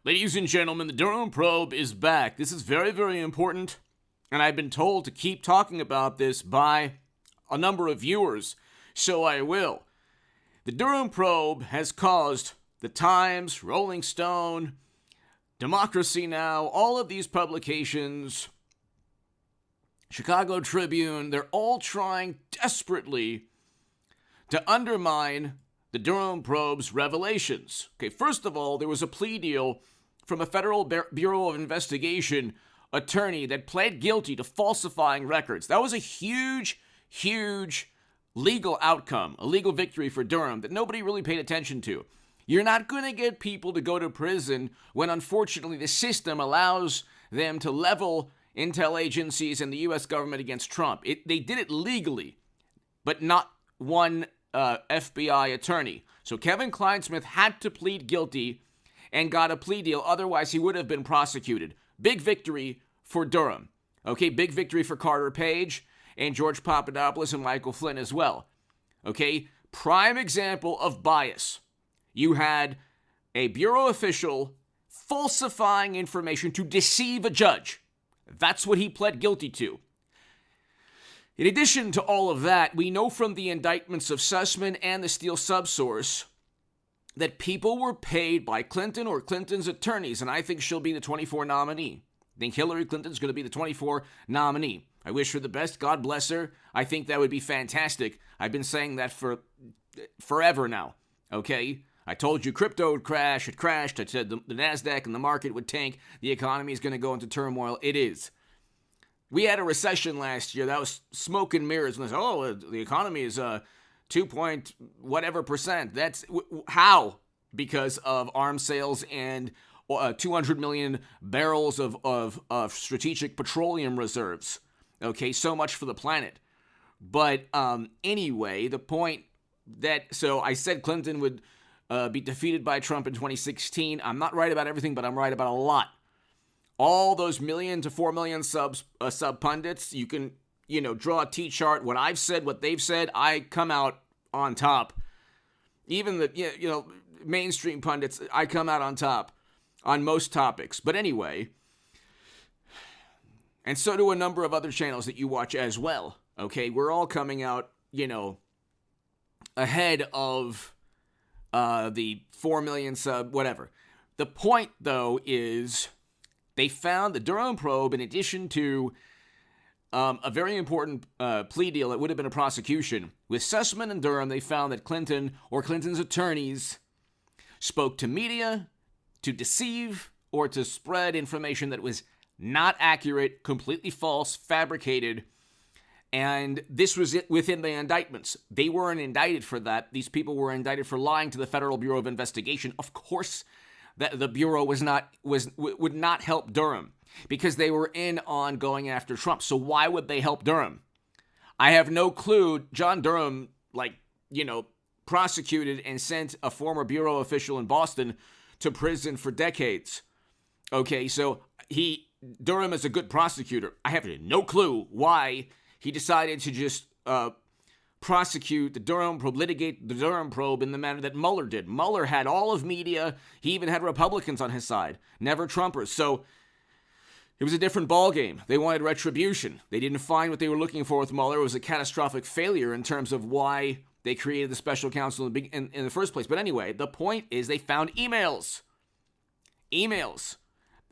Ladies and gentlemen, the Durham probe is back. This is very, very important, and I've been told to keep talking about this by a number of viewers, so I will. The Durham probe has caused the Times, Rolling Stone, Democracy Now!, all of these publications, Chicago Tribune, they're all trying desperately to undermine the Durham probe's revelations. Okay, first of all, there was a plea deal from a Federal Bureau of Investigation attorney that pled guilty to falsifying records. That was a huge, huge legal outcome, a legal victory for Durham that nobody really paid attention to. You're not going to get people to go to prison when, unfortunately, the system allows them to level intel agencies and the U.S. government against Trump. They did it legally, but not one FBI attorney. So Kevin Kleinsmith had to plead guilty and got a plea deal. Otherwise, he would have been prosecuted. Big victory for Durham. Okay, big victory for Carter Page and George Papadopoulos and Michael Flynn as well. Okay, prime example of bias. You had a bureau official falsifying information to deceive a judge. That's what he pled guilty to. In addition to all of that, we know from the indictments of Sussman and the Steele subsource that people were paid by Clinton or Clinton's attorneys, and I think she'll be the 24 nominee. I think Hillary Clinton's going to be the 24 nominee. I wish her the best. God bless her. I think that would be fantastic. I've been saying that for forever now, okay? I told you crypto would crash. It crashed. I said the NASDAQ and the market would tank. The economy is going to go into turmoil. It is. We had a recession last year. That was smoke and mirrors. And the economy is 2 point whatever percent. That's how? Because of arms sales and 200 million barrels of strategic petroleum reserves. Okay, so much for the planet. But anyway, the point so I said Clinton would be defeated by Trump in 2016. I'm not right about everything, but I'm right about a lot. All those 1 million to 4 million sub pundits, you can, draw a T-chart. What I've said, what they've said, I come out on top. Even the, mainstream pundits, I come out on top on most topics. But anyway, and so do a number of other channels that you watch as well. Okay, we're all coming out, ahead of the 4 million sub, whatever. The point, though, is they found the Durham probe, in addition to a very important plea deal that would have been a prosecution. With Sussman and Durham, they found that Clinton or Clinton's attorneys spoke to media to deceive or to spread information that was not accurate, completely false, fabricated. And this was it within the indictments. They weren't indicted for that. These people were indicted for lying to the Federal Bureau of Investigation. Of course, that the Bureau would not help Durham because they were in on going after Trump. So why would they help Durham? I have no clue. John Durham, prosecuted and sent a former Bureau official in Boston to prison for decades. Okay, so Durham is a good prosecutor. I have no clue why he decided to just prosecute the Durham probe, litigate the Durham probe in the manner that Mueller did. Mueller had all of media. He even had Republicans on his side, never Trumpers. So it was a different ballgame. They wanted retribution. They didn't find what they were looking for with Mueller. It was a catastrophic failure in terms of why they created the special counsel in the first place. But anyway, the point is they found emails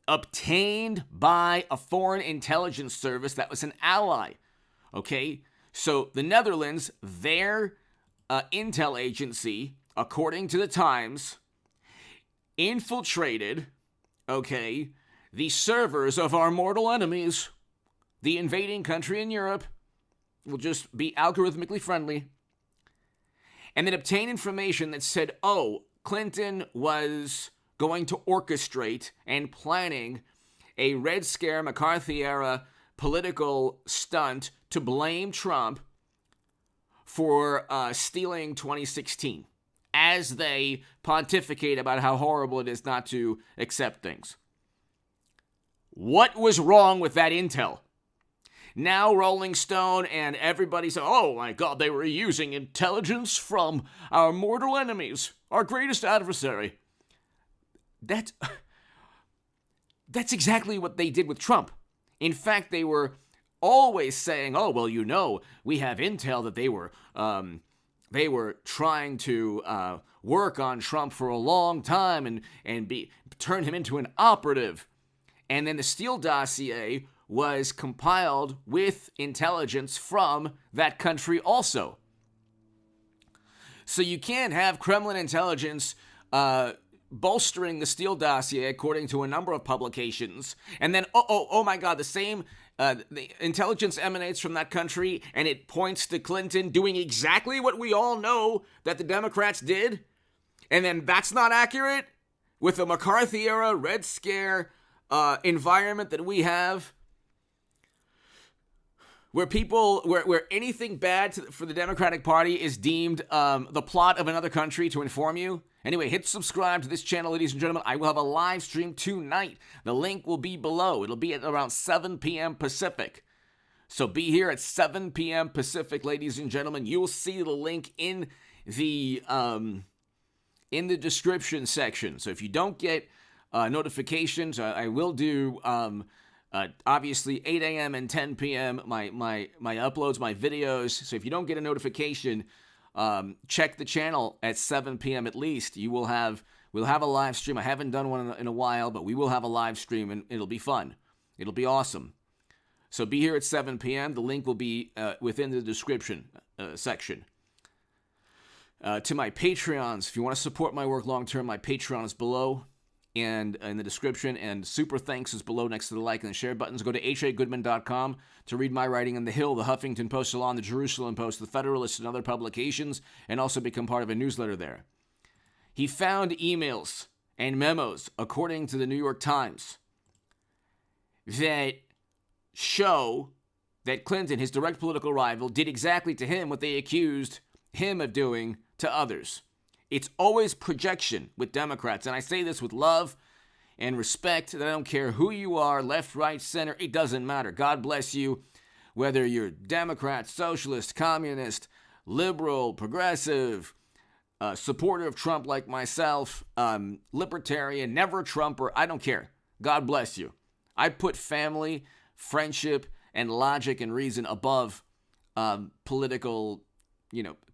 obtained by a foreign intelligence service that was an ally. Okay, so the Netherlands, their intel agency, according to the Times, infiltrated, the servers of our mortal enemies, the invading country in Europe. Will just be algorithmically friendly. And then obtained information that said, Clinton was going to orchestrate and planning a Red Scare McCarthy-era political stunt to blame Trump for stealing 2016 as they pontificate about how horrible it is not to accept things. What was wrong with that intel? Now Rolling Stone and everybody said, oh my God, they were using intelligence from our mortal enemies, our greatest adversary. That's That's exactly what they did with Trump. In fact, they were always saying, "Oh, well, we have intel that they were trying to work on Trump for a long time and turn him into an operative." And then the Steele dossier was compiled with intelligence from that country also. So you can't have Kremlin intelligence bolstering the Steele dossier according to a number of publications, and then oh my God, the intelligence emanates from that country, and it points to Clinton doing exactly what we all know that the Democrats did, and then that's not accurate with the McCarthy era Red Scare environment that we have, where anything bad for the Democratic Party is deemed the plot of another country to inform you. Anyway, hit subscribe to this channel, ladies and gentlemen. I will have a live stream tonight. The link will be below. It'll be at around 7 p.m. Pacific. So be here at 7 p.m. Pacific, ladies and gentlemen. You'll see the link in the description section. So if you don't get notifications, I will do obviously 8 a.m. and 10 p.m. my uploads, my videos. So if you don't get a notification, check the channel at 7 p.m. at least. We'll have a live stream. I haven't done one in a while, but we will have a live stream, and it'll be fun. It'll be awesome. So be here at 7 p.m. The link will be within the description section. To my Patreons, if you want to support my work long term, my Patreon is below and in the description, and super thanks is below next to the like and the share buttons. Go to hagoodman.com to read my writing in The Hill, the Huffington Post, Salon, the Jerusalem Post, the Federalist, and other publications, and also become part of a newsletter there. He found emails and memos, according to the New York Times, that show that Clinton, his direct political rival, did exactly to him what they accused him of doing to others. It's always projection with Democrats, and I say this with love and respect, that I don't care who you are, left, right, center, it doesn't matter. God bless you, whether you're Democrat, socialist, communist, liberal, progressive, supporter of Trump like myself, libertarian, never Trumper, I don't care. God bless you. I put family, friendship, and logic and reason above political,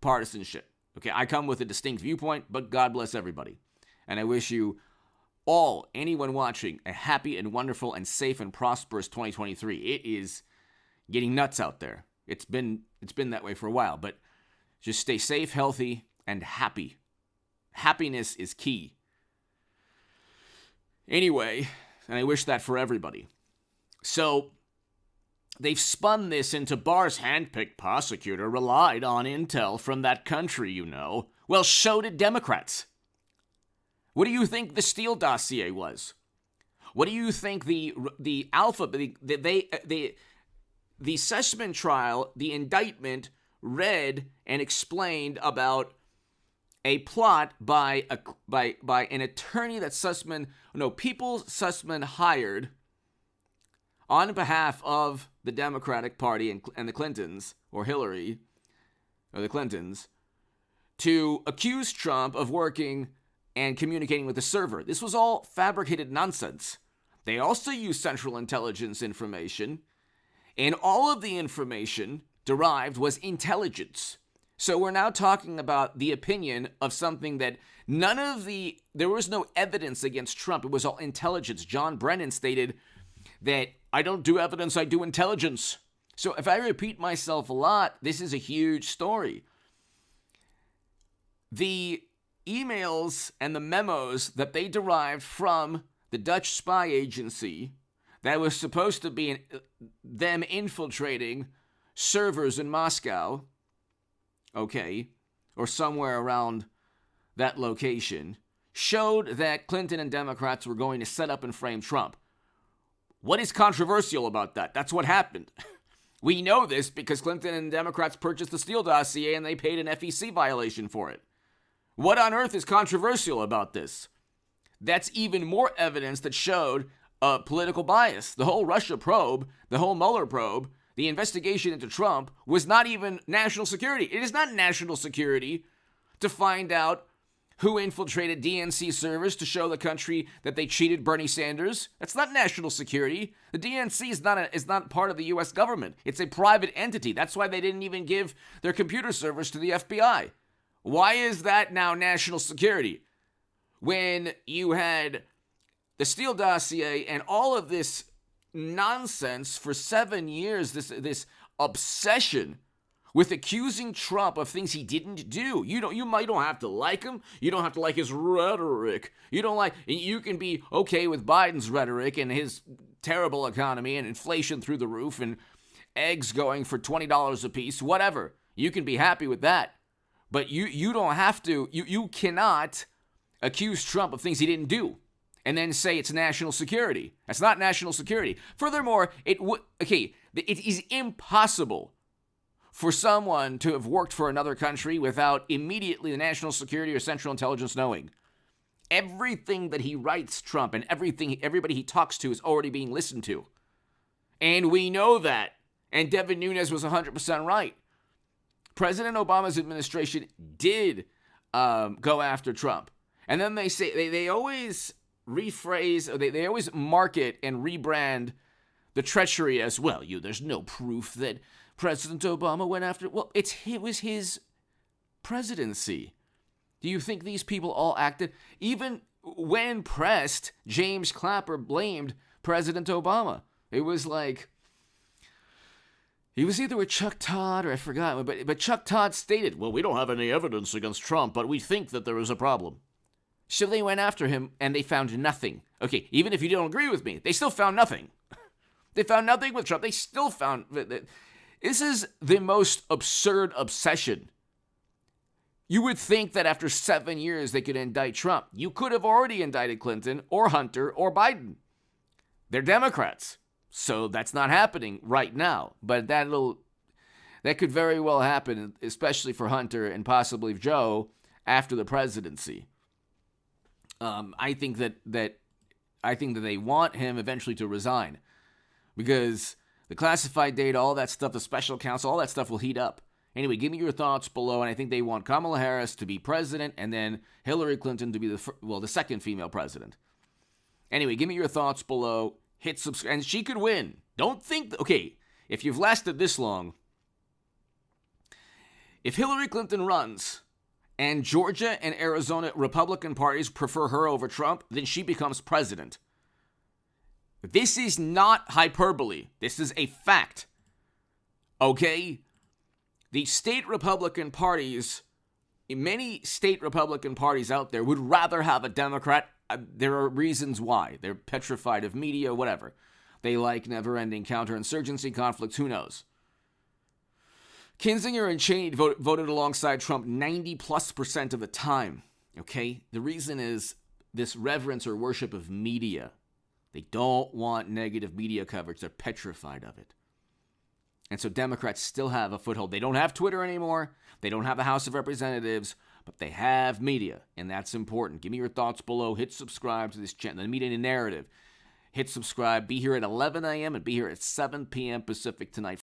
partisanship. Okay, I come with a distinct viewpoint, but God bless everybody. And I wish you all, anyone watching, a happy and wonderful and safe and prosperous 2023. It is getting nuts out there. It's been that way for a while, but just stay safe, healthy, and happy. Happiness is key. Anyway, and I wish that for everybody. So they've spun this into Barr's handpicked prosecutor relied on intel from that country, Well, so did Democrats. What do you think the Steele dossier was? What do you think the Sussman trial, the indictment read and explained about a plot by an attorney that people Sussman hired on behalf of the Democratic Party and the Clintons, or Hillary, or the Clintons, to accuse Trump of working and communicating with the server. This was all fabricated nonsense. They also used Central Intelligence information, and all of the information derived was intelligence. So we're now talking about the opinion of something that there was no evidence against Trump. It was all intelligence. John Brennan stated that I don't do evidence, I do intelligence. So if I repeat myself a lot, this is a huge story. The emails and the memos that they derived from the Dutch spy agency that was supposed to be them infiltrating servers in Moscow, or somewhere around that location, showed that Clinton and Democrats were going to set up and frame Trump. What is controversial about that? That's what happened. We know this because Clinton and Democrats purchased the Steele dossier and they paid an FEC violation for it. What on earth is controversial about this? That's even more evidence that showed political bias. The whole Russia probe, the whole Mueller probe, the investigation into Trump was not even national security. It is not national security to find out Who infiltrated DNC servers to show the country that they cheated Bernie Sanders? That's not national security. The DNC is not part of the U.S. government. It's a private entity. That's why they didn't even give their computer servers to the FBI. Why is that now national security? When you had the Steele dossier and all of this nonsense for 7 years, this obsession with accusing Trump of things he didn't do. You don't have to like him. You don't have to like his rhetoric. You can be okay with Biden's rhetoric and his terrible economy and inflation through the roof and eggs going for $20 a piece, whatever. You can be happy with that. But you don't have to, you cannot accuse Trump of things he didn't do and then say it's national security. That's not national security. Furthermore, it is impossible for someone to have worked for another country without immediately the national security or central intelligence knowing. Everything that he writes, Trump, and everybody he talks to is already being listened to. And we know that. And Devin Nunes was 100% right. President Obama's administration did go after Trump. And then they say, they always rephrase, or they always market and rebrand the treachery as, well, there's no proof that President Obama went after... Well, it was his presidency. Do you think these people all acted? Even when pressed, James Clapper blamed President Obama. It was like... He was either with Chuck Todd or I forgot, but Chuck Todd stated, well, we don't have any evidence against Trump, but we think that there is a problem. So they went after him and they found nothing. Okay, even if you don't agree with me, they still found nothing. They found nothing with Trump. They still found... This is the most absurd obsession. You would think that after 7 years they could indict Trump. You could have already indicted Clinton or Hunter or Biden. They're Democrats. So that's not happening right now. But that could very well happen, especially for Hunter and possibly Joe after the presidency. I think that they want him eventually to resign because the classified data, all that stuff, the special counsel, all that stuff will heat up. Anyway, give me your thoughts below, and I think they want Kamala Harris to be president and then Hillary Clinton to be the second female president. Anyway, give me your thoughts below. Hit subscribe, and she could win. Don't think, if you've lasted this long, if Hillary Clinton runs and Georgia and Arizona Republican parties prefer her over Trump, then she becomes president. This is not hyperbole. This is a fact. Okay? The state Republican parties, many state Republican parties out there would rather have a Democrat. There are reasons why. They're petrified of media, whatever. They like never-ending counterinsurgency conflicts. Who knows? Kinzinger and Cheney voted alongside Trump 90+% of the time. Okay? The reason is this reverence or worship of media. They don't want negative media coverage. They're petrified of it. And so Democrats still have a foothold. They don't have Twitter anymore. They don't have the House of Representatives, but they have media, and that's important. Give me your thoughts below. Hit subscribe to this channel, the Media Narrative. Hit subscribe. Be here at 11 a.m. and be here at 7 p.m. Pacific tonight.